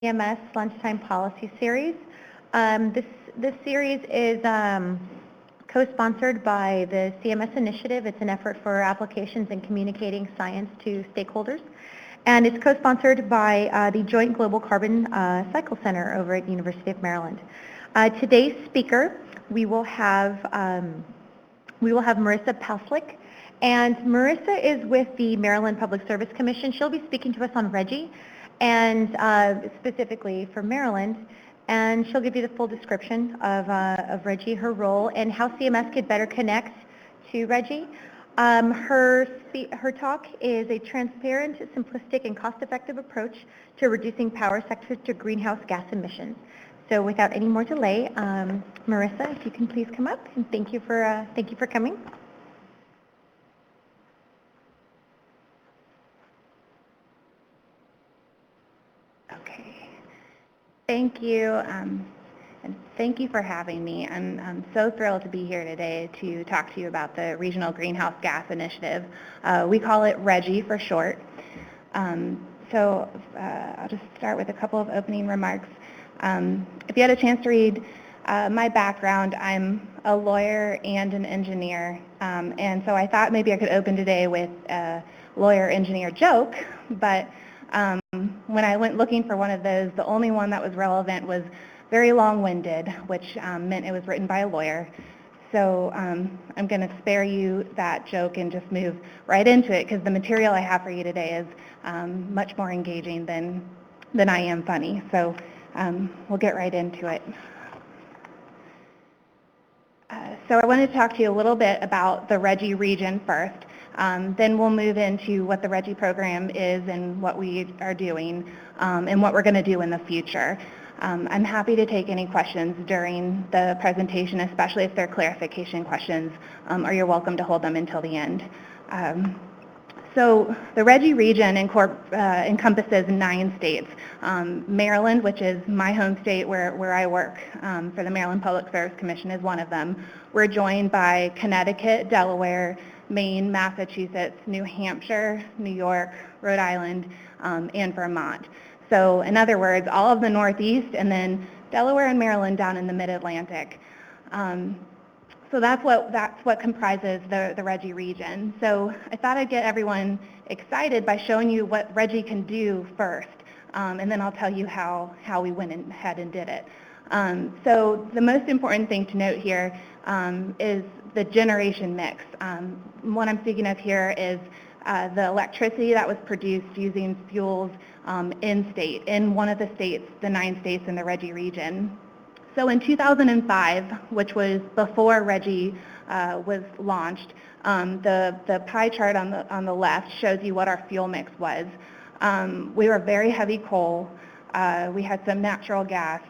CMS Lunchtime Policy Series. This series is co-sponsored by the CMS Initiative. It's an effort for applications and communicating science to stakeholders. And it's co-sponsored by the Joint Global Carbon Cycle Center over at University of Maryland. Today's speaker, we will have Marissa Paslick. And Marissa is with the Maryland Public Service Commission. She'll be speaking to us on Reggie, and specifically for Maryland. And she'll give you the full description of Reggie, her role, and how CMS could better connect to Reggie. Her talk is a transparent, simplistic, and cost-effective approach to reducing power sector to greenhouse gas emissions. So without any more delay, Marissa, if you can please come up, and thank you for coming. Thank you, and thank you for having me. I'm so thrilled to be here today to talk to you about the Regional Greenhouse Gas Initiative. We call it RGGI for short. I'll just start with a couple of opening remarks. If you had a chance to read my background, I'm a lawyer and an engineer, and so I thought maybe I could open today with a lawyer-engineer joke, but when I went looking for one of those, the only one that was relevant was very long-winded, which meant it was written by a lawyer. So I'm going to spare you that joke and just move right into it, because the material I have for you today is much more engaging than I am funny. So we'll get right into it. So I wanted to talk to you a little bit about the Reggie region first. Then we'll move into what the Reggie program is and what we are doing and what we're going to do in the future. I'm happy to take any questions during the presentation, especially if they're clarification questions, or you're welcome to hold them until the end. So the Reggie region encompasses 9 states. Maryland, which is my home state where I work for the Maryland Public Service Commission, is one of them. We're joined by Connecticut, Delaware, Maine, Massachusetts, New Hampshire, New York, Rhode Island, and Vermont. So in other words, all of the Northeast, and then Delaware and Maryland down in the Mid-Atlantic. So that's what comprises the Reggie region. So I thought I'd get everyone excited by showing you what Reggie can do first, and then I'll tell you how we went ahead and did it. So the most important thing to note here is the generation mix. What I'm speaking of here is the electricity that was produced using fuels in-state, in one of the states, the 9 states in the Reggie region. So in 2005, which was before Reggie was launched, the pie chart on the left shows you what our fuel mix was. We were very heavy coal. We had some natural gas.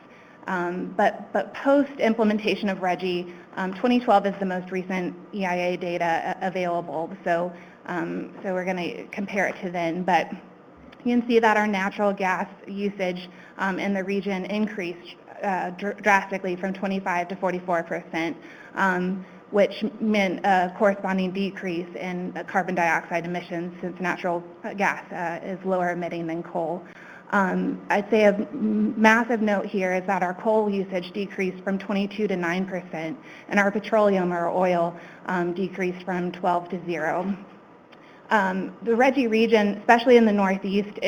But post-implementation of Reggie, 2012 is the most recent EIA data available, so we're going to compare it to then. But you can see that our natural gas usage in the region increased drastically from 25 to 44%, which meant a corresponding decrease in carbon dioxide emissions, since natural gas is lower emitting than coal. I'd say a massive note here is that our coal usage decreased from 22 to 9%, and our petroleum or oil decreased from 12 to 0. The Reggie region, especially in the Northeast,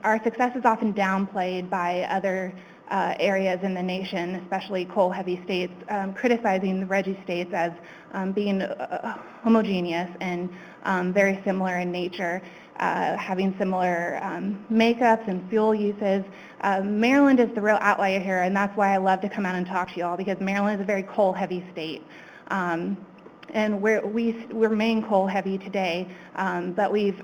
our success is often downplayed by other areas in the nation, especially coal-heavy states, criticizing the Reggie states as being homogeneous and very similar in nature, having similar makeups and fuel uses. Maryland is the real outlier here, and that's why I love to come out and talk to you all, because Maryland is a very coal-heavy state. And we remain coal-heavy today, but we've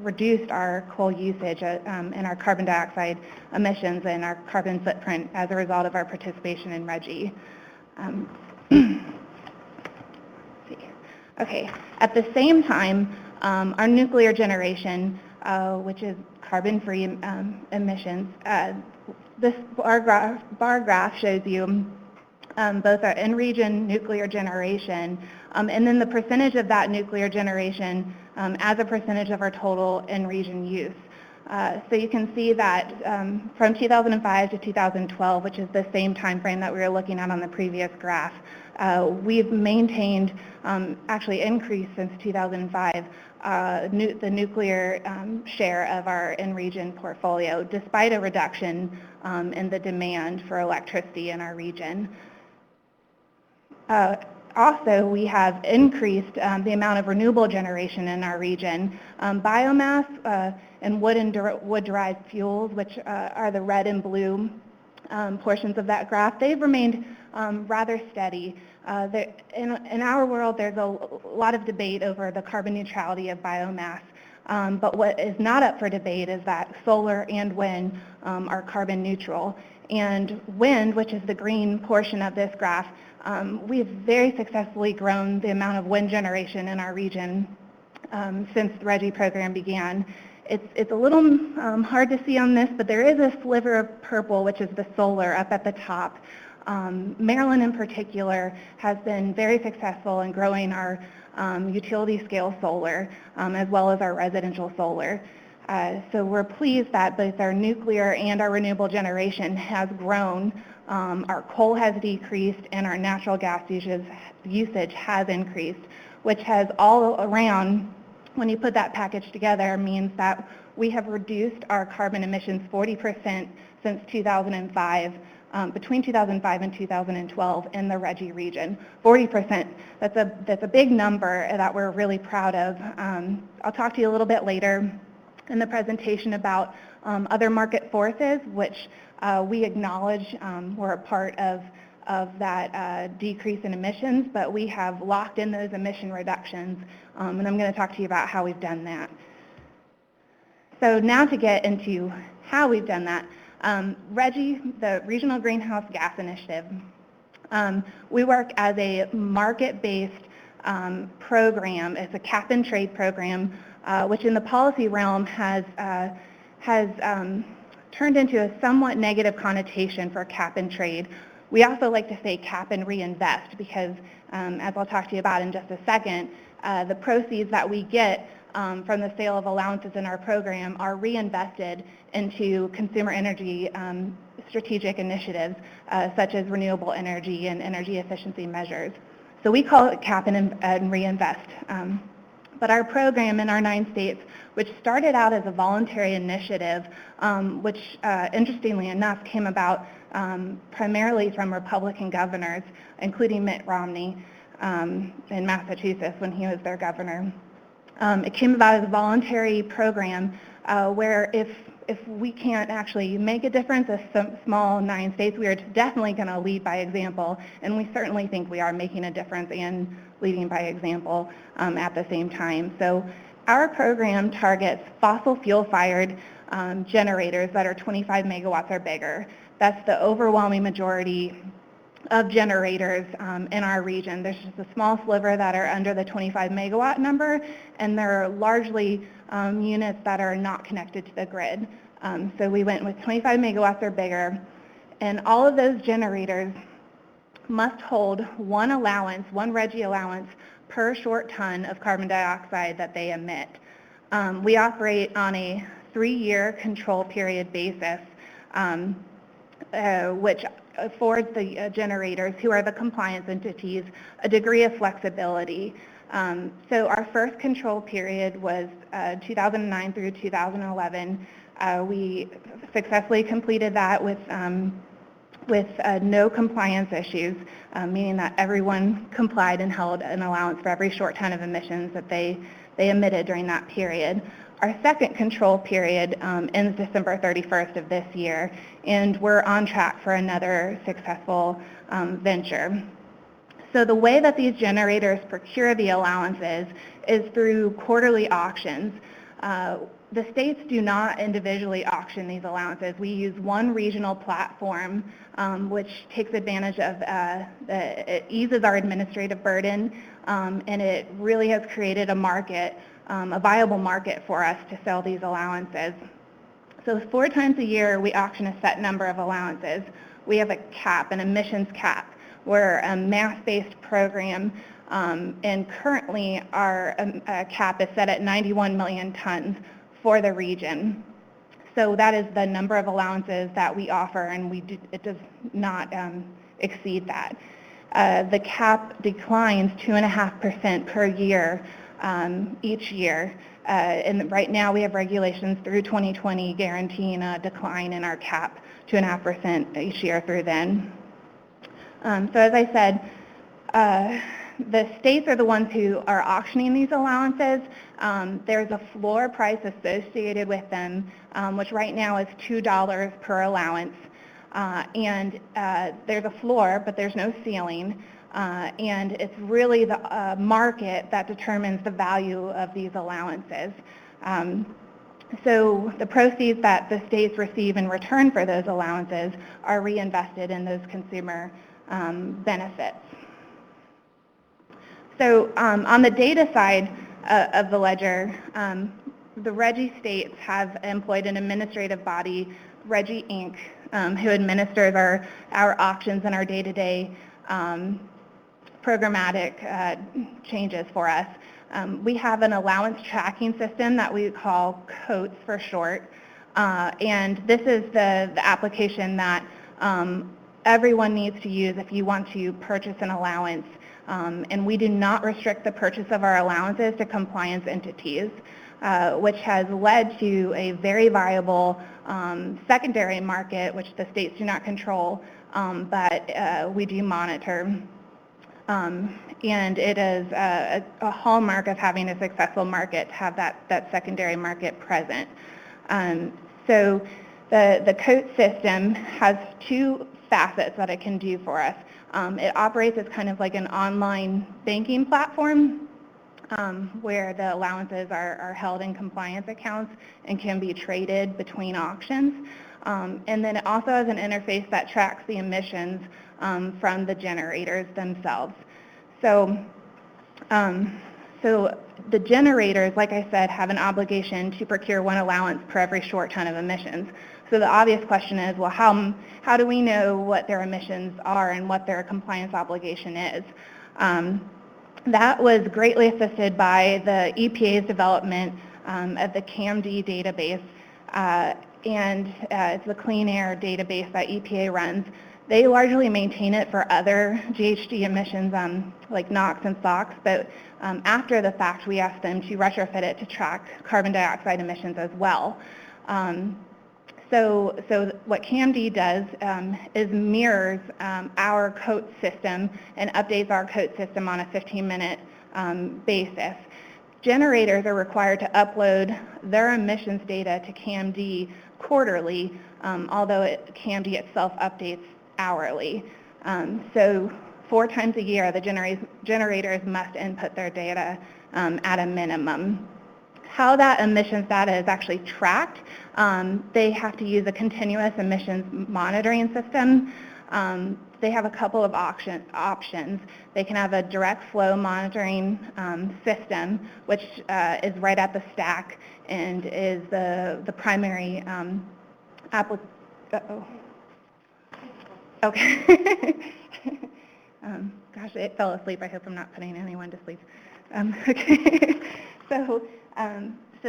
reduced our coal usage and our carbon dioxide emissions and our carbon footprint as a result of our participation in Reggie. Okay. At the same time, our nuclear generation, which is carbon-free emissions, this bar graph shows you both our in-region nuclear generation, and then the percentage of that nuclear generation as a percentage of our total in-region use. So you can see that from 2005 to 2012, which is the same time frame that we were looking at on the previous graph, we've maintained, actually increased since 2005, the nuclear share of our in-region portfolio, despite a reduction in the demand for electricity in our region. Also, we have increased the amount of renewable generation in our region. Biomass and wood-derived fuels, which are the red and blue portions of that graph, they've remained rather steady. In our world, there's a lot of debate over the carbon neutrality of biomass, but what is not up for debate is that solar and wind are carbon neutral. And wind, which is the green portion of this graph, we have very successfully grown the amount of wind generation in our region since the Reggie program began. It's a little hard to see on this, but there is a sliver of purple, which is the solar up at the top. Maryland in particular has been very successful in growing our utility scale solar as well as our residential solar. So we're pleased that both our nuclear and our renewable generation has grown. Our coal has decreased and our natural gas usage has increased, which has all around, when you put that package together, means that we have reduced our carbon emissions 40% since 2005, between 2005 and 2012 in the Reggie region. 40%, that's a big number that we're really proud of. I'll talk to you a little bit later in the presentation about other market forces, which we acknowledge were a part of that decrease in emissions, but we have locked in those emission reductions, and I'm going to talk to you about how we've done that. So now to get into how we've done that, Reggie, the Regional Greenhouse Gas Initiative, we work as a market-based program. It's a cap-and-trade program, which in the policy realm has turned into a somewhat negative connotation for cap and trade. We also like to say cap and reinvest because, as I'll talk to you about in just a second, the proceeds that we get from the sale of allowances in our program are reinvested into consumer energy strategic initiatives such as renewable energy and energy efficiency measures. So we call it cap and reinvest. But our program in our 9 states, which started out as a voluntary initiative, which interestingly enough came about primarily from Republican governors, including Mitt Romney in Massachusetts when he was their governor. It came about as a voluntary program where if we can't actually make a difference as some small 9 states, we are definitely going to lead by example, and we certainly think we are making a difference and leading by example at the same time. So our program targets fossil fuel-fired generators that are 25 megawatts or bigger. That's the overwhelming majority of generators in our region. There's just a small sliver that are under the 25 megawatt number, and they're largely units that are not connected to the grid. So we went with 25 megawatts or bigger, and all of those generators must hold one Reggie allowance per short ton of carbon dioxide that they emit. We operate on a 3-year control period basis, which affords the generators, who are the compliance entities, a degree of flexibility. So our first control period was 2009 through 2011. We successfully completed that with no compliance issues, meaning that everyone complied and held an allowance for every short ton of emissions that they emitted during that period. Our second control period ends December 31st of this year, and we're on track for another successful venture. So the way that these generators procure the allowances is through quarterly auctions. The states do not individually auction these allowances. We use one regional platform, which takes advantage of, it eases our administrative burden, and it really has created a market, a viable market for us to sell these allowances. So 4 times a year, we auction a set number of allowances. We have a cap, an emissions cap, We're a mass-based program, and currently our cap is set at 91 million tons for the region. So that is the number of allowances that we offer, and it does not exceed that. The cap declines 2.5% per year each year. And right now we have regulations through 2020 guaranteeing a decline in our cap 2.5% each year through then. So as I said, the states are the ones who are auctioning these allowances. There's a floor price associated with them, which right now is $2 per allowance. And there's a floor, but there's no ceiling. And it's really the market that determines the value of these allowances. So the proceeds that the states receive in return for those allowances are reinvested in those consumer benefits. So on the data side of the ledger, the Reggie states have employed an administrative body, Reggie Inc., who administers our auctions and our day-to-day programmatic changes for us. We have an allowance tracking system that we call COATS for short, and this is the application that everyone needs to use if you want to purchase an allowance. And we do not restrict the purchase of our allowances to compliance entities, which has led to a very viable secondary market, which the states do not control, but we do monitor. And it is a hallmark of having a successful market to have that secondary market present. So the COATS system has two facets that it can do for us. It operates as kind of like an online banking platform where the allowances are held in compliance accounts and can be traded between auctions. And then it also has an interface that tracks the emissions from the generators themselves. So the generators, like I said, have an obligation to procure one allowance per every short ton of emissions. So the obvious question is, well, how do we know what their emissions are and what their compliance obligation is? That was greatly assisted by the EPA's development of the CAMD database, and it's the clean air database that EPA runs. They largely maintain it for other GHG emissions like NOx and SOx, but after the fact, we asked them to retrofit it to track carbon dioxide emissions as well. So what CAMD does is mirrors our COATS system and updates our COATS system on a 15-minute basis. Generators are required to upload their emissions data to CAMD quarterly, although CAMD itself updates hourly. So 4 times a year, the generators must input their data at a minimum. How that emissions data is actually tracked, they have to use a continuous emissions monitoring system. They have a couple of options. They can have a direct flow monitoring system, which is right at the stack and is the primary Okay. Gosh, it fell asleep. I hope I'm not putting anyone to sleep. Okay. So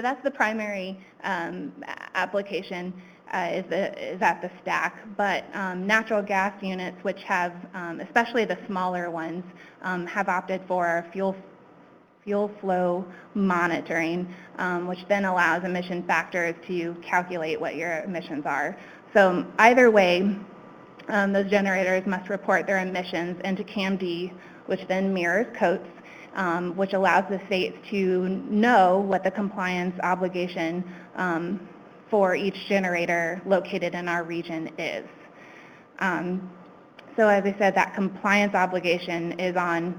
that's the primary application is at the stack, but natural gas units, which have, especially the smaller ones, have opted for fuel flow monitoring, which then allows emission factors to calculate what your emissions are. So either way, those generators must report their emissions into CAMD, which then mirrors COATS, which allows the states to know what the compliance obligation for each generator located in our region is. So as I said, that compliance obligation is on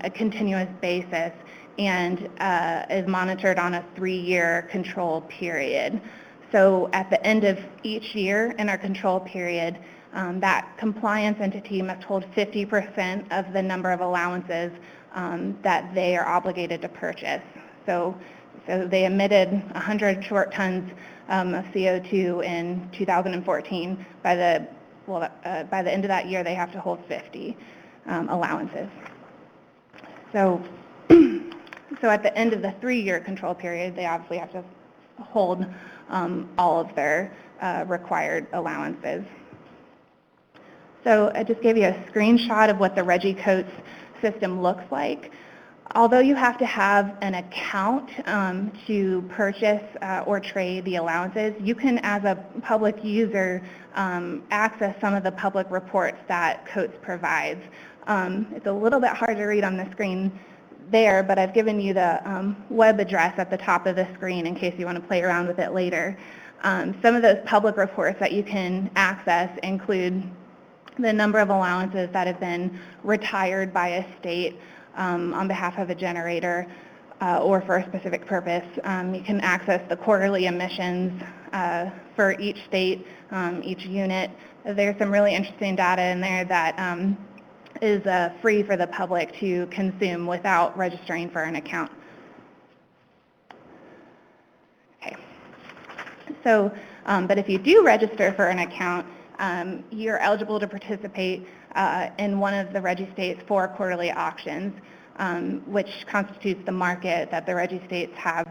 a continuous basis and is monitored on a 3-year control period. So at the end of each year in our control period, that compliance entity must hold 50% of the number of allowances that they are obligated to purchase. So they emitted 100 short tons of CO2 in 2014. By the end of that year, they have to hold 50. allowances. So at the end of the 3-year control period, they obviously have to hold all of their required allowances. So I just gave you a screenshot of what the Reggie Coats system looks like. Although you have to have an account to purchase or trade the allowances, you can, as a public user, access some of the public reports that Coats provides. It's a little bit hard to read on the screen there, but I've given you the web address at the top of the screen in case you want to play around with it later. Some of those public reports that you can access include the number of allowances that have been retired by a state on behalf of a generator or for a specific purpose. You can access the quarterly emissions for each state, each unit. There's some really interesting data in there that is free for the public to consume without registering for an account. Okay. So, but if you do register for an account, you're eligible to participate in one of the Reggie States' 4 quarterly auctions, which constitutes the market that the Reggie States have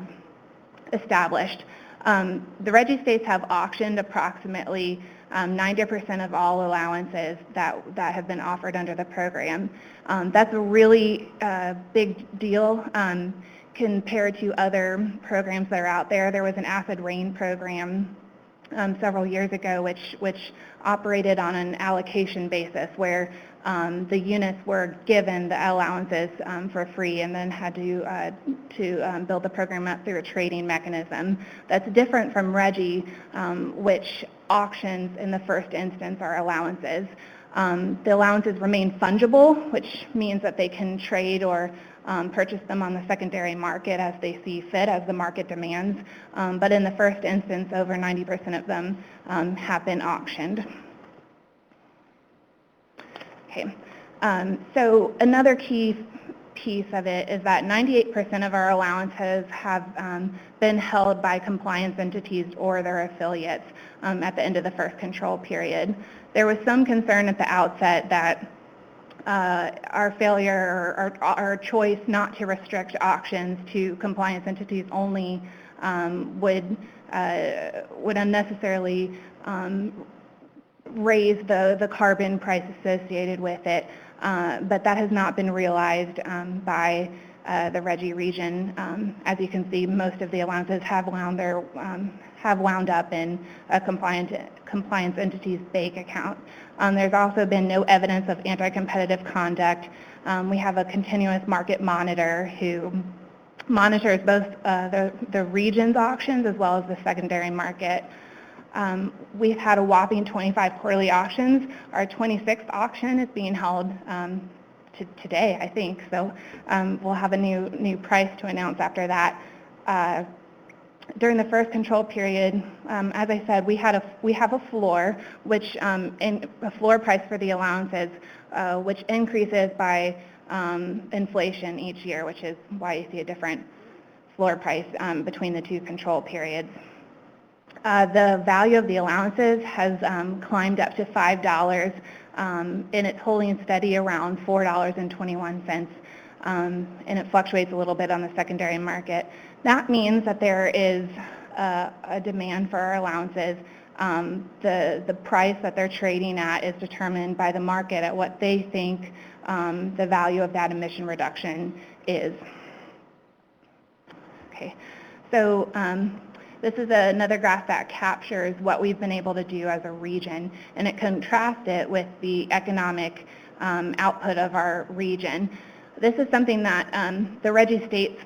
established. The Reggie States have auctioned approximately 90% of all allowances that have been offered under the program. That's a really big deal compared to other programs that are out there. There was an acid rain program several years ago, which operated on an allocation basis where the units were given the allowances for free and then had to build the program up through a trading mechanism. That's different from Reggie, which auctions in the first instance are allowances. The allowances remain fungible, which means that they can trade or purchase them on the secondary market as they see fit, as the market demands. But in the first instance, over 90% of them have been auctioned. Okay. So another key piece of it is that 98% of our allowances have been held by compliance entities or their affiliates at the end of the first control period. There was some concern at the outset that our failure or our choice not to restrict auctions to compliance entities only would unnecessarily raise the carbon price associated with it, but that has not been realized by the Reggie Region. As you can see, most of the allowances have wound up in a compliance entity's bank account. There's also been no evidence of anti-competitive conduct. We have a continuous market monitor who monitors both the region's auctions as well as the secondary market. We've had a whopping 25 quarterly auctions. Our 26th auction is being held today, I think, so we'll have a new price to announce after that. During the first control period, as I said, we have a floor, which a floor price for the allowances, which increases by inflation each year, which is why you see a different floor price between the 2 control periods. The value of the allowances has climbed up to $5, and it's holding steady around $4.21, and it fluctuates a little bit on the secondary market. That means that there is a demand for our allowances. The price that they're trading at is determined by the market at what they think the value of that emission reduction is. Okay, so this is another graph that captures what we've been able to do as a region, and it contrasts it with the economic output of our region. This is something that the Reggie States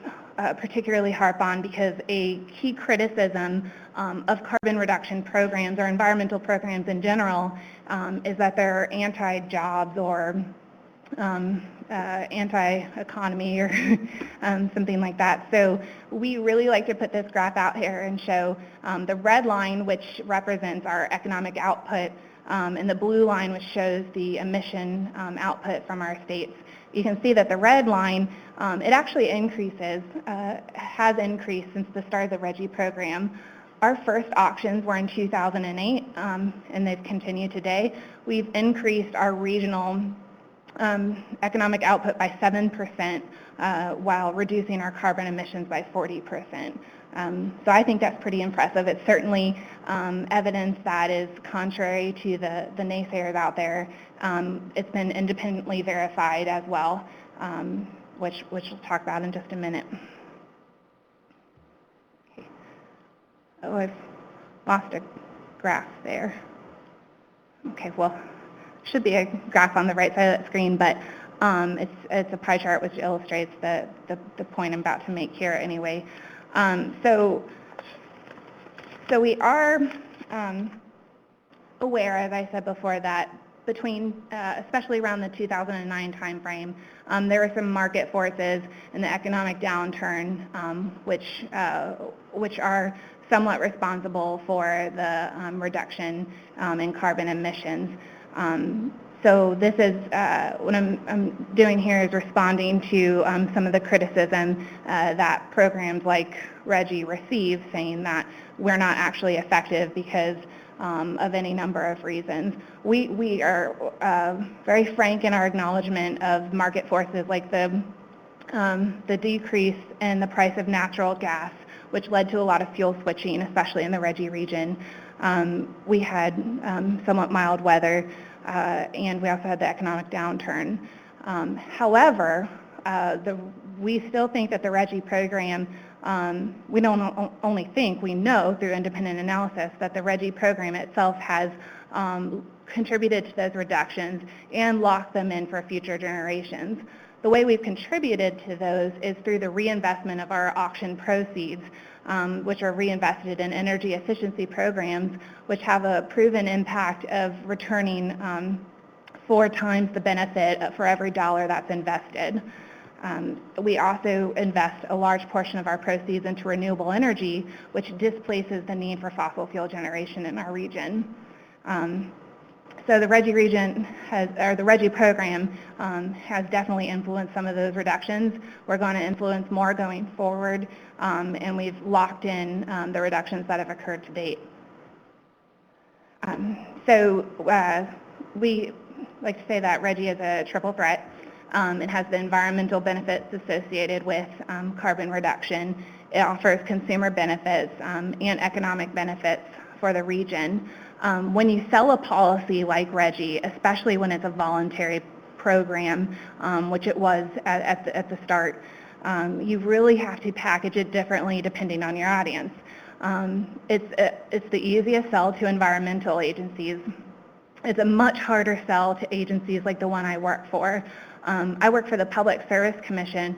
particularly harp on because a key criticism of carbon reduction programs or environmental programs in general is that they're anti-jobs or anti-economy or something like that. So we really like to put this graph out here and show the red line, which represents our economic output, and the blue line, which shows the emission output from our states. You can see that the red line, it actually has increased since the start of the Reggie program. Our first auctions were in 2008, and they've continued today. We've increased our regional economic output by 7% while reducing our carbon emissions by 40%. So I think that's pretty impressive. It's certainly evidence that is contrary to the naysayers out there. It's been independently verified as well, which we'll talk about in just a minute. Okay. Oh, I've lost a graph there. Okay, well, should be a graph on the right side of that screen, but it's a pie chart which illustrates the point I'm about to make here anyway. So we are aware, as I said before, that between, especially around the 2009 timeframe, there were some market forces in the economic downturn which are somewhat responsible for the reduction in carbon emissions. So this is, what I'm doing here is responding to some of the criticism that programs like Reggie receive, saying that we're not actually effective because of any number of reasons. We are very frank in our acknowledgement of market forces like the decrease in the price of natural gas, which led to a lot of fuel switching, especially in the Reggie region. We had somewhat mild weather, and we also had the economic downturn. However, we still think that the Reggie program, we don't only think, we know through independent analysis that the Reggie program itself has contributed to those reductions and locked them in for future generations. The way we've contributed to those is through the reinvestment of our auction proceeds, which are reinvested in energy efficiency programs, which have a proven impact of returning 4 times the benefit for every dollar that's invested. We also invest a large portion of our proceeds into renewable energy, which displaces the need for fossil fuel generation in our region. So the Reggie region the Reggie program has definitely influenced some of those reductions. We're going to influence more going forward, and we've locked in the reductions that have occurred to date. So we like to say that Reggie is a triple threat. It has the environmental benefits associated with carbon reduction. It offers consumer benefits and economic benefits for the region. When you sell a policy like Reggie, especially when it's a voluntary program, which it was at the start, you really have to package it differently depending on your audience. It's the easiest sell to environmental agencies. It's a much harder sell to agencies like the one I work for. I work for the Public Service Commission,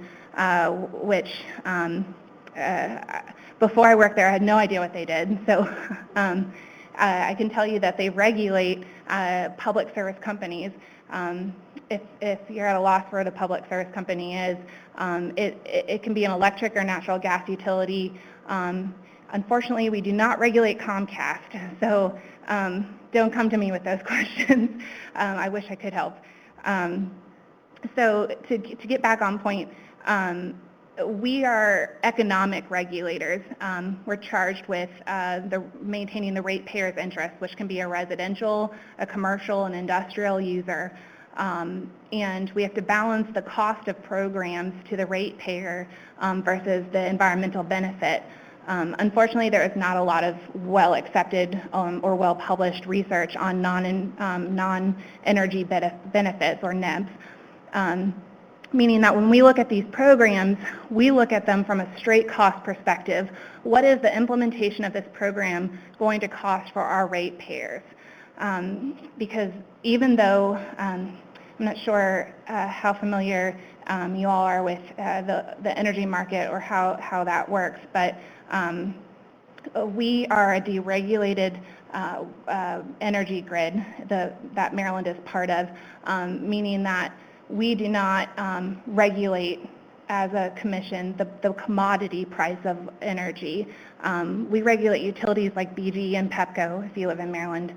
which before I worked there, I had no idea what they did. So I can tell you that they regulate public service companies. If you're at a loss for what a public service company is, it can be an electric or natural gas utility. Unfortunately, we do not regulate Comcast, so don't come to me with those questions. I wish I could help. So to get back on point, we are economic regulators. We're charged with maintaining the ratepayer's interest, which can be a residential, a commercial, an industrial user. And we have to balance the cost of programs to the ratepayer versus the environmental benefit. Unfortunately, there is not a lot of well-accepted or well-published research on non-energy benefits, or NEBs. Meaning that when we look at these programs, we look at them from a straight cost perspective. What is the implementation of this program going to cost for our ratepayers? Because even though, I'm not sure how familiar you all are with the energy market or how that works, but we are a deregulated energy grid that Maryland is part of, meaning that we do not regulate as a commission the commodity price of energy. We regulate utilities like BGE and Pepco, if you live in Maryland,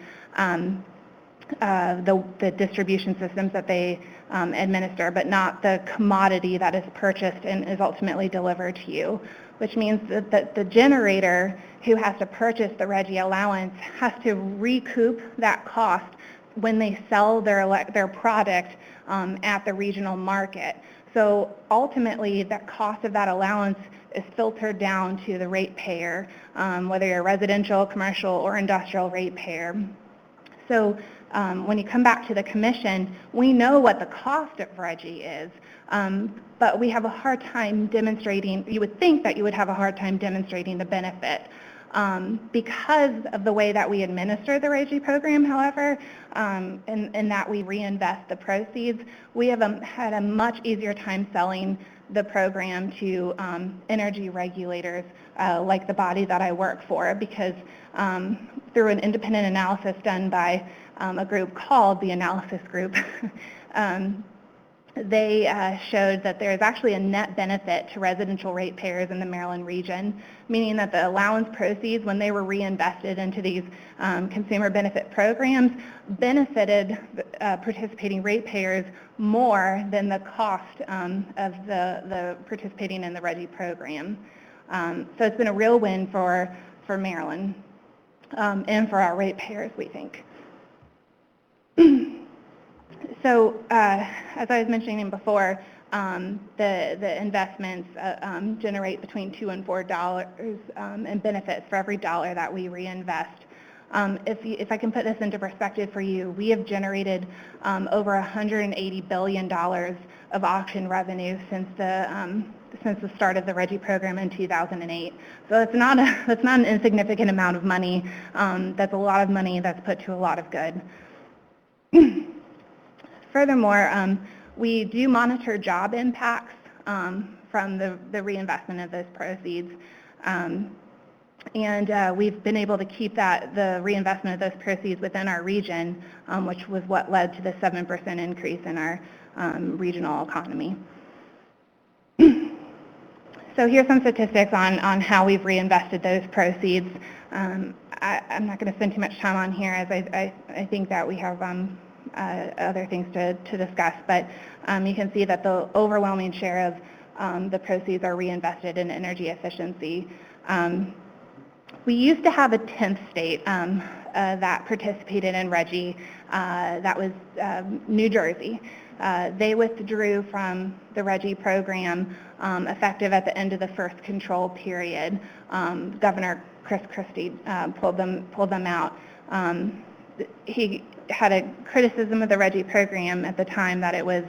the distribution systems that they administer, but not the commodity that is purchased and is ultimately delivered to you, which means that the generator who has to purchase the Reggie allowance has to recoup that cost when they sell their product at the regional market. So ultimately, the cost of that allowance is filtered down to the ratepayer, whether you're a residential, commercial, or industrial ratepayer. So when you come back to the commission, we know what the cost of Reggie is, but we have a hard time demonstrating, you would think that you would have a hard time demonstrating the benefit. Because of the way that we administer the Reggie program, however, in that we reinvest the proceeds, we have had a much easier time selling the program to energy regulators like the body that I work for, because through an independent analysis done by a group called the Analysis Group, they showed that there is actually a net benefit to residential ratepayers in the Maryland region, meaning that the allowance proceeds, when they were reinvested into these consumer benefit programs, benefited participating ratepayers more than the cost of the participating in the Reggie program. So it's been a real win for Maryland and for our ratepayers, we think. So as I was mentioning before, the investments generate between $2 and $4 in benefits for every dollar that we reinvest. If I can put this into perspective for you, we have generated over $180 billion of auction revenue since the start of the Reggie program in 2008. So it's not an insignificant amount of money. That's a lot of money that's put to a lot of good. Furthermore, we do monitor job impacts from the reinvestment of those proceeds. And we've been able to keep the reinvestment of those proceeds within our region, which was what led to the 7% increase in our regional economy. So here's some statistics on how we've reinvested those proceeds. I'm not going to spend too much time on here, as I think that we have other things to discuss, but you can see that the overwhelming share of the proceeds are reinvested in energy efficiency. We used to have a 10th state that participated in Reggie, that was New Jersey. They withdrew from the Reggie program effective at the end of the first control period. Governor Chris Christie pulled them out. He had a criticism of the Reggie program at the time that it was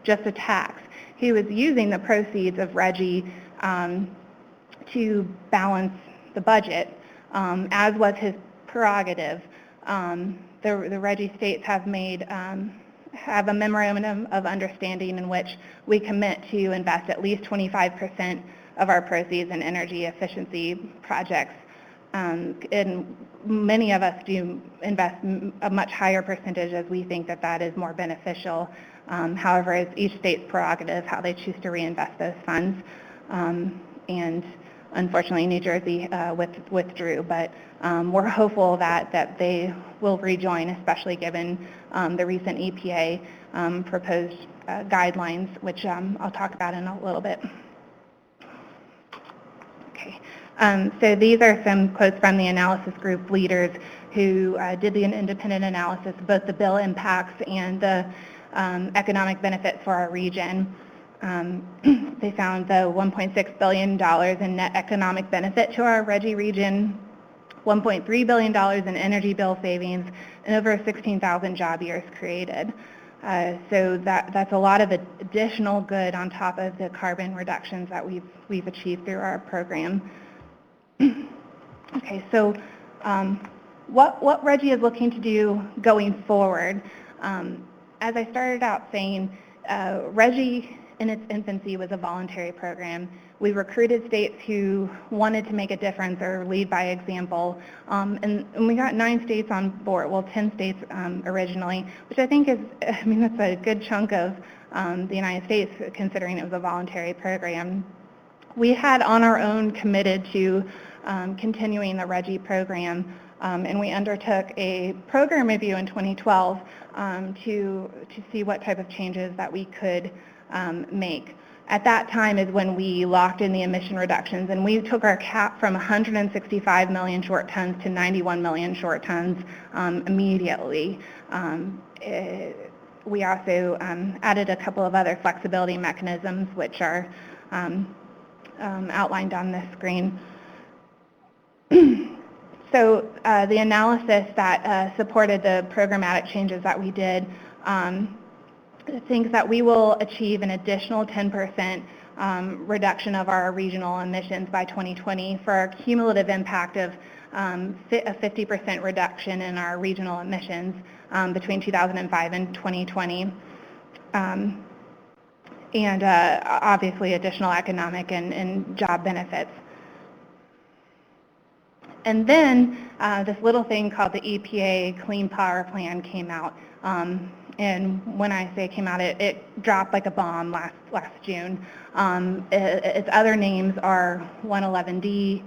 just a tax. He was using the proceeds of Reggie to balance the budget, as was his prerogative. The Reggie states have a memorandum of understanding in which we commit to invest at least 25% of our proceeds in energy efficiency projects. And many of us do invest a much higher percentage, as we think that is more beneficial. However, it's each state's prerogative how they choose to reinvest those funds. And unfortunately, New Jersey withdrew, but we're hopeful that they will rejoin, especially given the recent EPA proposed guidelines, which I'll talk about in a little bit. Okay. So these are some quotes from the analysis group leaders who did the independent analysis of both the bill impacts and the economic benefits for our region. They found the $1.6 billion in net economic benefit to our Reggie region, $1.3 billion in energy bill savings, and over 16,000 job years created. So that's a lot of additional good on top of the carbon reductions that we've achieved through our program. Okay, so what Reggie is looking to do going forward, as I started out saying, Reggie in its infancy was a voluntary program. We recruited states who wanted to make a difference or lead by example, and we got 9 states on board, well 10 states originally, which I think is, that's a good chunk of the United States considering it was a voluntary program. We had on our own committed to continuing the Reggie program, and we undertook a program review in 2012 to see what type of changes that we could make. At that time is when we locked in the emission reductions, and we took our cap from 165 million short tons to 91 million short tons immediately. We also added a couple of other flexibility mechanisms, which are outlined on this screen. So the analysis that supported the programmatic changes that we did thinks that we will achieve an additional 10% reduction of our regional emissions by 2020 for a cumulative impact of a 50% reduction in our regional emissions between 2005 and 2020. And obviously additional economic and job benefits. And then this little thing called the EPA Clean Power Plan came out. And when I say came out, it dropped like a bomb last June. Its other names are 111D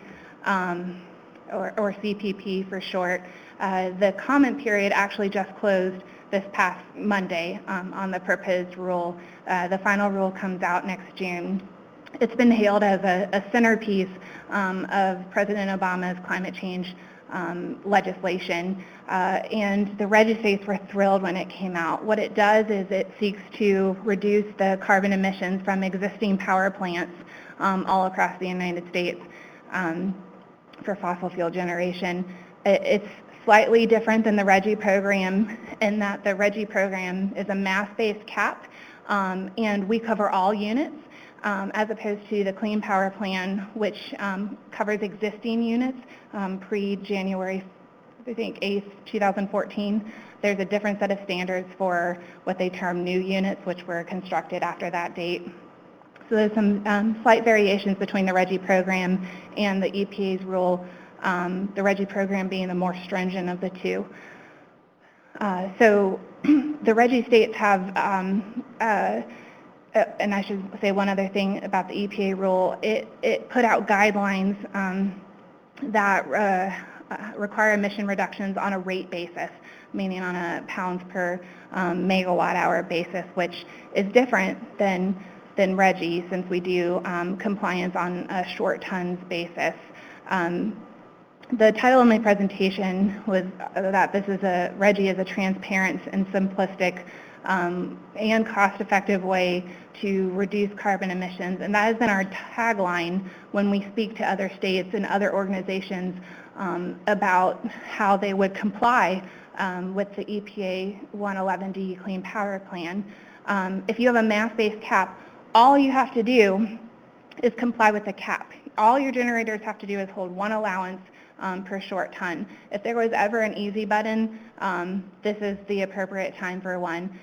or CPP for short. The comment period actually just closed this past Monday on the proposed rule. The final rule comes out next June. It's been hailed as a centerpiece of President Obama's climate change legislation, and the Reggie states were thrilled when it came out. What it does is it seeks to reduce the carbon emissions from existing power plants all across the United States for fossil fuel generation. It's slightly different than the Reggie program in that the Reggie program is a mass-based cap, and we cover all units, as opposed to the Clean Power Plan, which covers existing units pre-January, I think, 8th, 2014. There's a different set of standards for what they term new units, which were constructed after that date. So there's some slight variations between the Reggie program and the EPA's rule, the Reggie program being the more stringent of the two. So the Reggie states have and I should say one other thing about the EPA rule, it put out guidelines that require emission reductions on a rate basis, meaning on a pounds per megawatt hour basis, which is different than Reggie, since we do compliance on a short tons basis. The title of my presentation was that Reggie is a transparent and simplistic and cost-effective way to reduce carbon emissions, and that has been our tagline when we speak to other states and other organizations about how they would comply with the EPA 111D Clean Power Plan. If you have a mass-based cap, all you have to do is comply with the cap. All your generators have to do is hold one allowance per short ton. If there was ever an easy button, this is the appropriate time for one.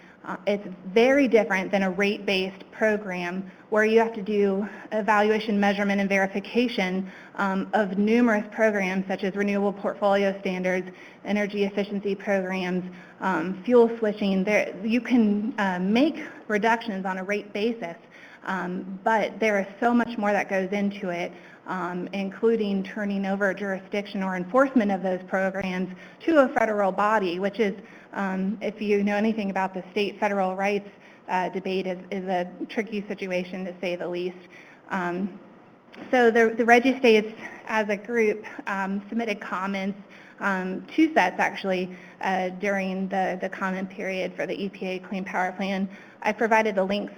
It's very different than a rate-based program where you have to do evaluation, measurement, and verification of numerous programs such as renewable portfolio standards, energy efficiency programs, fuel switching. You can make reductions on a rate basis, but there is so much more that goes into it, including turning over jurisdiction or enforcement of those programs to a federal body, which is, if you know anything about the state-federal rights debate, is a tricky situation to say the least. So the Reggie states as a group submitted comments, two sets actually, during the comment period for the EPA Clean Power Plan. I provided the links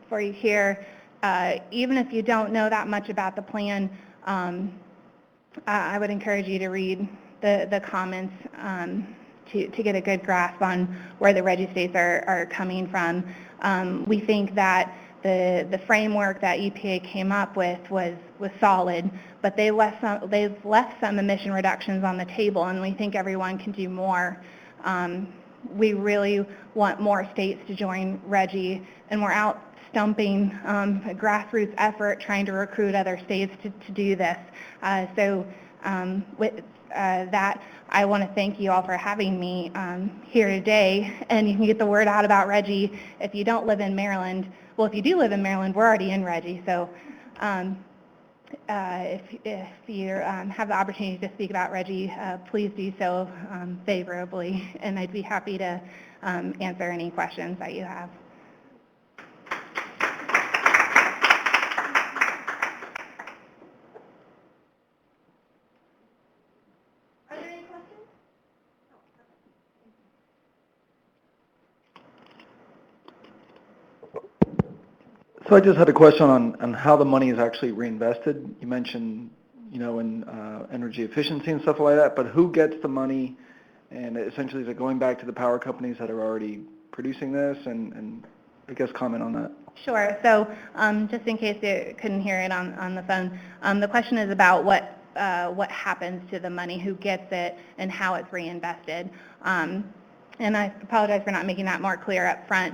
for you here. Even if you don't know that much about the plan, I would encourage you to read the comments to get a good grasp on where the Reggie states are coming from. We think that the framework that EPA came up with was solid, but they've left some emission reductions on the table, and we think everyone can do more. We really want more states to join Reggie, and we're out stumping a grassroots effort trying to recruit other states to do this. With that, I want to thank you all for having me here today, and you can get the word out about Reggie if you don't live in Maryland. Well, if you do live in Maryland, we're already in Reggie, so if you have the opportunity to speak about Reggie, please do so favorably, and I'd be happy to answer any questions that you have. So I just had a question on how the money is actually reinvested. You mentioned, in energy efficiency and stuff like that, but who gets the money? And essentially, is it going back to the power companies that are already producing this? And I guess comment on that. Sure. So just in case you couldn't hear it on the phone, the question is about what happens to the money, who gets it, and how it's reinvested. And I apologize for not making that more clear up front.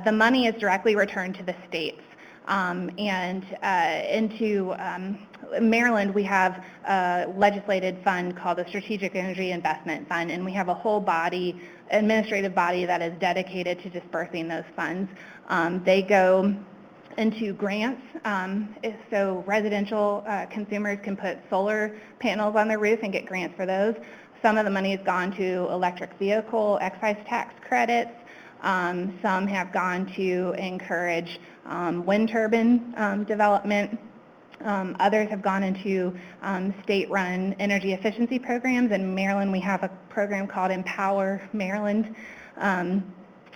The money is directly returned to the states. And into Maryland, we have a legislated fund called the Strategic Energy Investment Fund, and we have a whole administrative body that is dedicated to dispersing those funds. They go into grants, so residential consumers can put solar panels on their roof and get grants for those. Some of the money has gone to electric vehicle excise tax credits. Some have gone to encourage wind turbine development. Others have gone into state-run energy efficiency programs. In Maryland, we have a program called Empower Maryland, and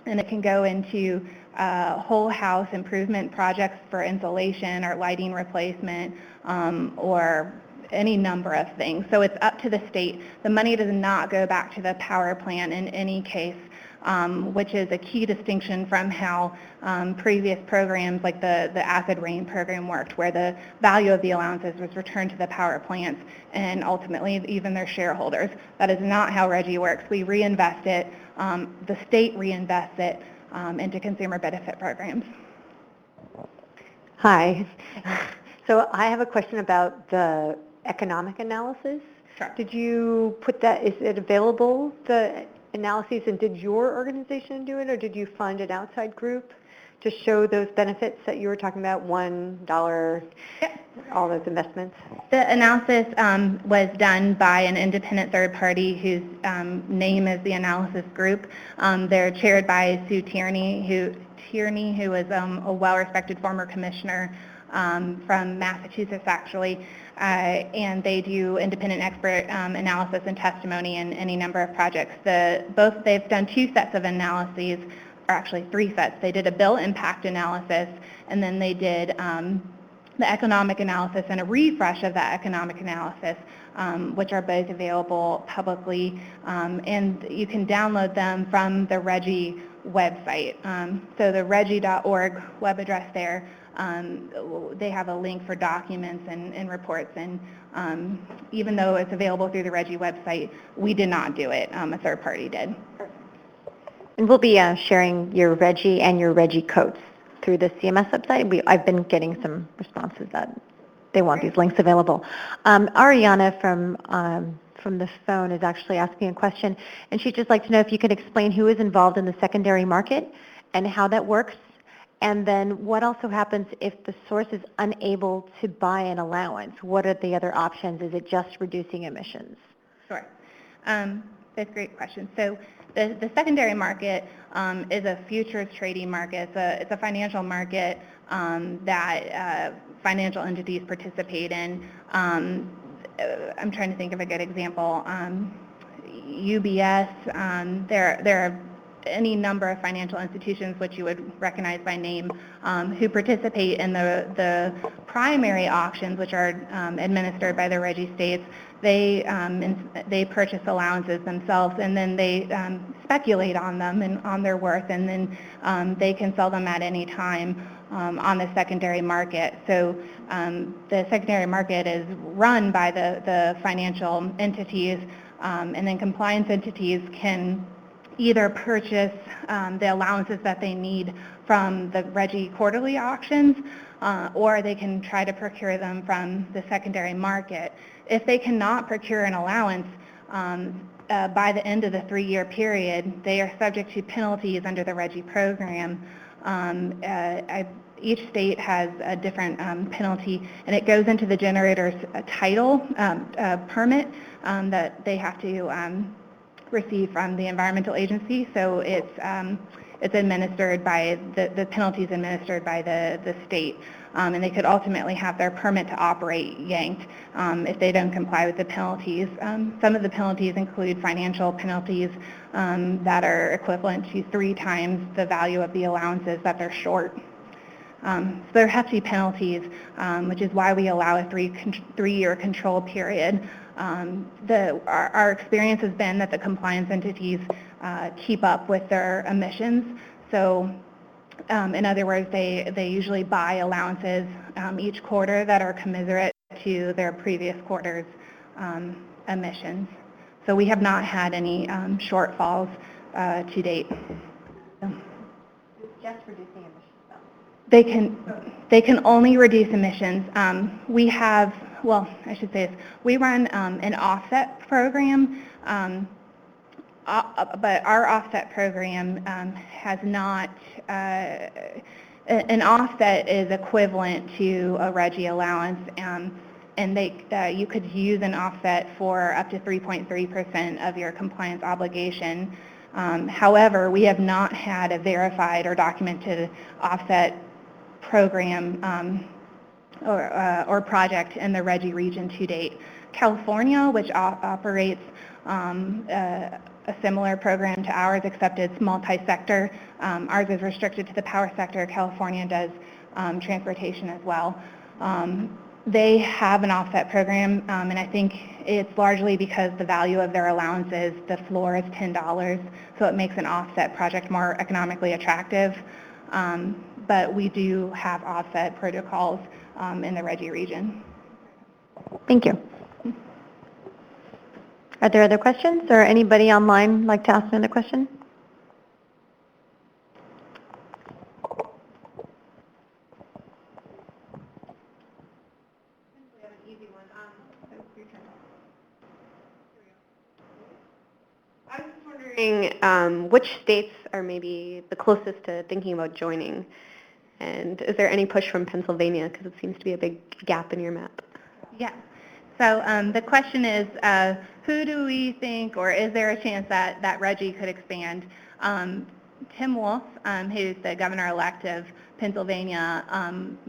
it can go into whole house improvement projects for insulation or lighting replacement, or any number of things. So it's up to the state. The money does not go back to the power plant in any case, which is a key distinction from how previous programs like the acid rain program worked, where the value of the allowances was returned to the power plants and ultimately even their shareholders. That is not how Reggie works. We reinvest it, the state reinvests it into consumer benefit programs. Hi. So I have a question about the economic analysis. Sure. Did you put that, is it available, the analyses, and did your organization do it, or did you fund an outside group to show those benefits that you were talking about, $1, Yep. all those investments? The analysis was done by an independent third party whose name is the analysis group. They're chaired by Sue Tierney, who is a well-respected former commissioner from Massachusetts, actually, and they do independent expert analysis and testimony in any number of projects. They've done 2 sets of analyses, or actually 3 sets. They did a bill impact analysis, and then they did the economic analysis and a refresh of that economic analysis, which are both available publicly, and you can download them from the Reggie website. So the reggie.org web address there, they have a link for documents and reports, and even though it's available through the Reggie website, we did not do it. A third party did. And we'll be sharing your Reggie and your Reggie codes through the CMS website. I've been getting some responses that they want these links available. Ariana from the phone is actually asking a question, and she'd just like to know if you could explain who is involved in the secondary market and how that works, and then what also happens if the source is unable to buy an allowance. What are the other options? Is it just reducing emissions? Sure. That's a great question. So the secondary market is a futures trading market. It's a financial market that financial entities participate in. I'm trying to think of a good example. UBS, there are any number of financial institutions which you would recognize by name who participate in the primary auctions, which are administered by the Reggie states. They purchase allowances themselves, and then they speculate on them and on their worth, and then they can sell them at any time on the secondary market. So the secondary market is run by the financial entities, and then compliance entities can either purchase the allowances that they need from the Reggie quarterly auctions, or they can try to procure them from the secondary market. If they cannot procure an allowance by the end of the 3-year period, they are subject to penalties under the Reggie program. Each state has a different penalty, and it goes into the generator's title permit that they have to receive from the environmental agency. So it's administered by the penalties administered by the state, and they could ultimately have their permit to operate yanked if they don't comply with the penalties. Some of the penalties include financial penalties that are equivalent to 3 times the value of the allowances that they're short. So there are hefty penalties, which is why we allow a three-year control period. Our experience has been that the compliance entities keep up with their emissions. So in other words, they usually buy allowances each quarter that are commensurate to their previous quarter's emissions. So we have not had any shortfalls to date. Just reducing emissions, though. They can only reduce emissions. We have, well, I should say this, we run an offset program, but our offset program has not, an offset is equivalent to a Reggie allowance, and you could use an offset for up to 3.3% of your compliance obligation. However, we have not had a verified or documented offset program or project in the Reggie region to date. California, which operates a similar program to ours, except it's multi-sector. Ours is restricted to the power sector. California does transportation as well. They have an offset program, and I think it's largely because the value of their allowances, the floor is $10, so it makes an offset project more economically attractive. But we do have offset protocols in the Reggie region. Thank you. Are there other questions, or anybody online like to ask another question? I was wondering which states are maybe the closest to thinking about joining, and is there any push from Pennsylvania, because it seems to be a big gap in your map? Yeah. So the question is, who do we think, or is there a chance that Reggie could expand? Tim Wolf, who's the governor-elect of Pennsylvania,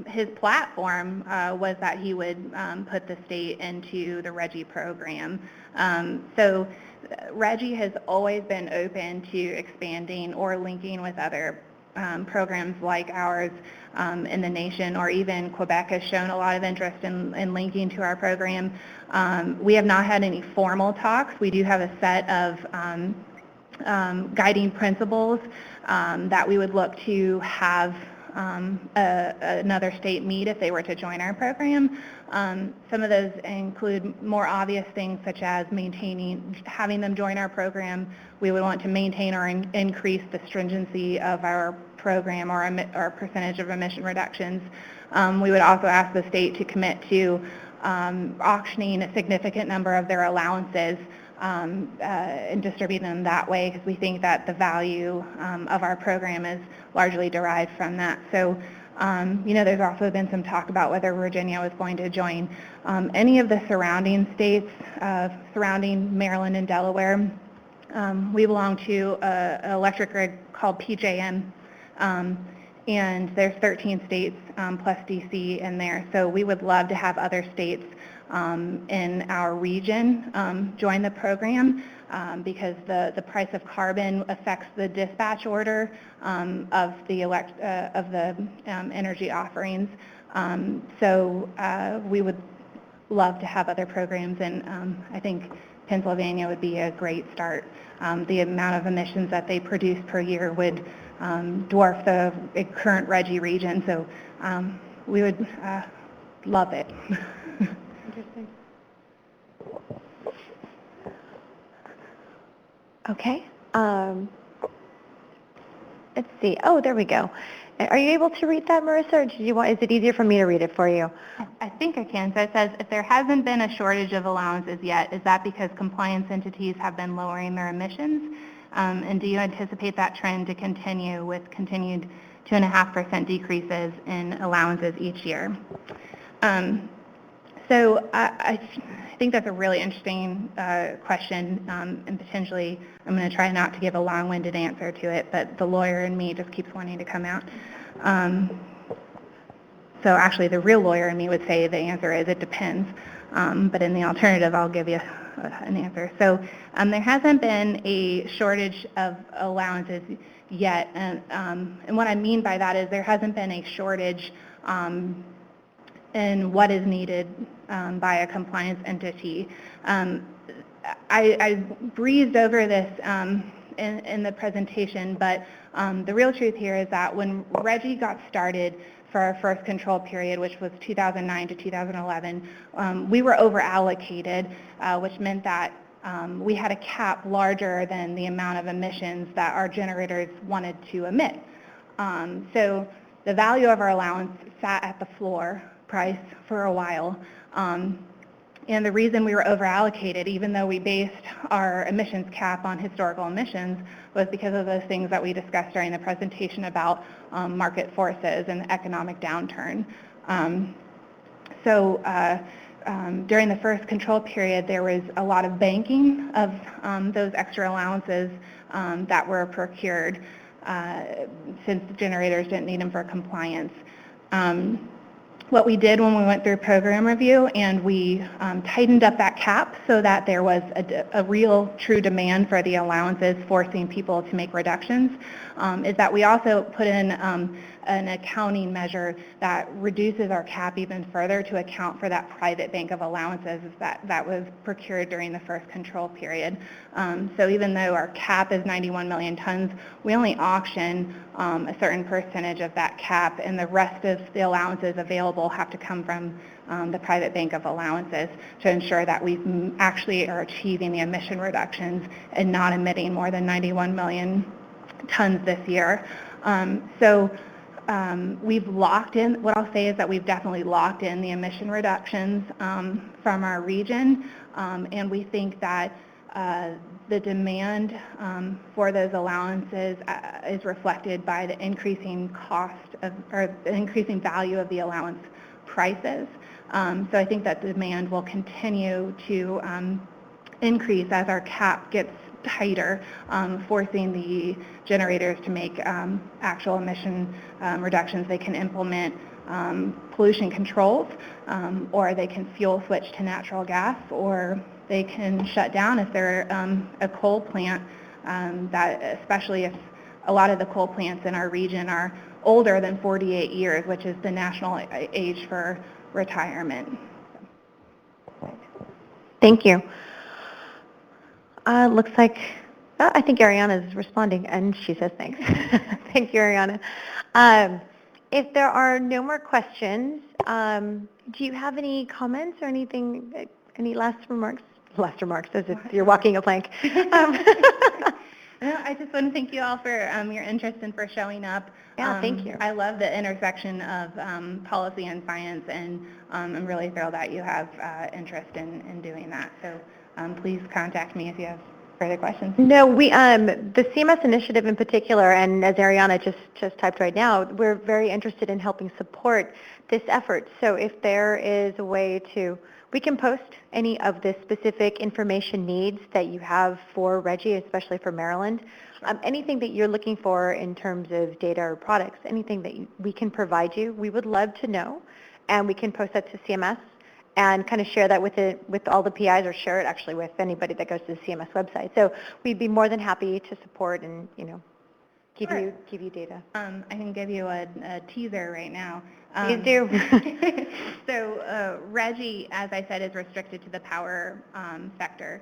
his platform was that he would put the state into the Reggie program. So Reggie has always been open to expanding or linking with other programs like ours in the nation, or even Quebec has shown a lot of interest in linking to our program. We have not had any formal talks. We do have a set of guiding principles that we would look to have another state meet if they were to join our program. Some of those include more obvious things such as having them join our program. We would want to maintain or increase the stringency of our program or our percentage of emission reductions. We would also ask the state to commit to auctioning a significant number of their allowances and distributing them that way, because we think that the value of our program is largely derived from that. So, there's also been some talk about whether Virginia was going to join. Any of the surrounding states, surrounding Maryland and Delaware, we belong to an electric grid called PJM, and there's 13 states plus DC in there. So we would love to have other states in our region join the program because the price of carbon affects the dispatch order of the energy offerings. So we would love to have other programs, and I think Pennsylvania would be a great start. The amount of emissions that they produce per year would dwarf the current Reggie region, so we would love it. Interesting. Okay. Let's see. Oh, there we go. Are you able to read that, Marissa, or is it easier for me to read it for you? I think I can. So it says, if there hasn't been a shortage of allowances yet, is that because compliance entities have been lowering their emissions? And do you anticipate that trend to continue with continued 2.5% decreases in allowances each year? So I think that's a really interesting question, and potentially I'm going to try not to give a long-winded answer to it, but the lawyer in me just keeps wanting to come out. So actually the real lawyer in me would say the answer is it depends, but in the alternative I'll give you an answer. So there hasn't been a shortage of allowances yet. And what I mean by that is there hasn't been a shortage in what is needed by a compliance entity. I breezed over this in the presentation, but the real truth here is that when Reggie got started for our first control period, which was 2009 to 2011, we were over-allocated, which meant that we had a cap larger than the amount of emissions that our generators wanted to emit. So the value of our allowance sat at the floor price for a while. And the reason we were over-allocated, even though we based our emissions cap on historical emissions, was because of those things that we discussed during the presentation about market forces and economic downturn. During the first control period, there was a lot of banking of those extra allowances that were procured since the generators didn't need them for compliance. What we did when we went through program review and we tightened up that cap so that there was a real true demand for the allowances forcing people to make reductions, is that we also put in an accounting measure that reduces our cap even further to account for that private bank of allowances that was procured during the first control period. So even though our cap is 91 million tons, we only auction a certain percentage of that cap, and the rest of the allowances available have to come from the private bank of allowances to ensure that we actually are achieving the emission reductions and not emitting more than 91 million tons this year. We've locked in, what I'll say is that we've definitely locked in the emission reductions from our region, and we think that the demand for those allowances is reflected by the increasing cost of, or the increasing value of the allowance prices. So I think that demand will continue to increase as our cap gets tighter, forcing the generators to make actual emission reductions. They can implement pollution controls, or they can fuel switch to natural gas, or they can shut down if they're a coal plant, that especially if a lot of the coal plants in our region are older than 48 years, which is the national age for retirement. Thank you. Looks like, I think Ariana is responding, and she says thanks. Thank you, Ariana. If there are no more questions, do you have any comments or anything, any last remarks? Last remarks, as if you're walking a plank. No, I just want to thank you all for your interest and for showing up. Yeah, thank you. I love the intersection of policy and science, and I'm really thrilled that you have interest in doing that. So please contact me if you have further questions. No, we the CMS initiative in particular, and as Ariana just typed right now, we're very interested in helping support this effort. So if there is a way to, we can post any of the specific information needs that you have for Reggie, especially for Maryland. Anything that you're looking for in terms of data or products, anything that we can provide you, we would love to know, and we can post that to CMS and kind of share that with all the PIs, or share it actually with anybody that goes to the CMS website. So we'd be more than happy to support and, you know, give you data. I can give you a teaser right now. Please do. So Reggie, as I said, is restricted to the power sector.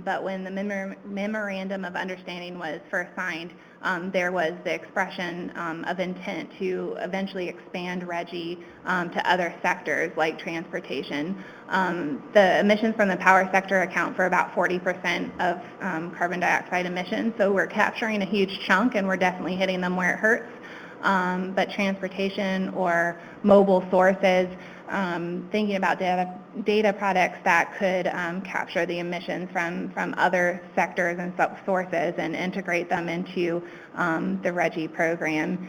But when the memorandum of understanding was first signed, there was the expression of intent to eventually expand Reggie to other sectors like transportation. The emissions from the power sector account for about 40% of carbon dioxide emissions, so we're capturing a huge chunk, and we're definitely hitting them where it hurts. But transportation or mobile sources, thinking about data products that could capture the emissions from other sectors and sources and integrate them into the Reggie program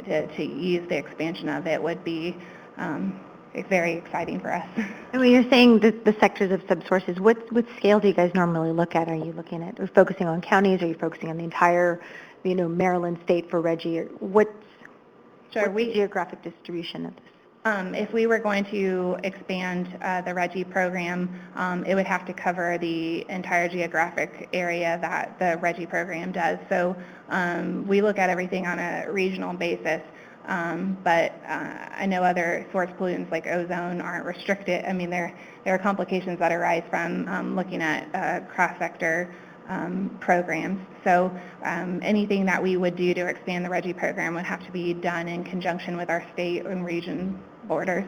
to ease the expansion of it would be very exciting for us. And when you're saying the sectors of subsources, what scale do you guys normally look at? Are you looking at, are focusing on counties? Are you focusing on the entire, Maryland state for Reggie? Or what's the geographic distribution of this? If we were going to expand the Reggie program, it would have to cover the entire geographic area that the Reggie program does. So we look at everything on a regional basis, but I know other source pollutants like ozone aren't restricted. I mean, there are complications that arise from looking at cross-sector programs. So anything that we would do to expand the Reggie program would have to be done in conjunction with our state and region borders.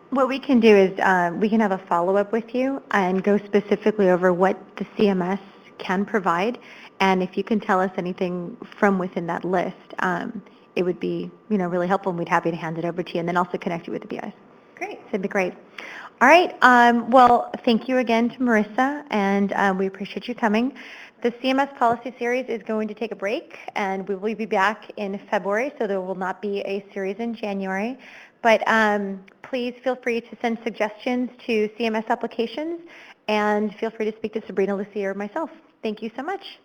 What we can do is we can have a follow-up with you and go specifically over what the CMS can provide, and if you can tell us anything from within that list, it would be really helpful, and we'd be happy to hand it over to you, and then also connect you with the BIs. Great. So it'd be great. All right. Well, thank you again to Marissa, and we appreciate you coming. The CMS policy series is going to take a break, and we will be back in February, so there will not be a series in January. But please feel free to send suggestions to CMS applications, and feel free to speak to Sabrina, Lucy, or myself. Thank you so much.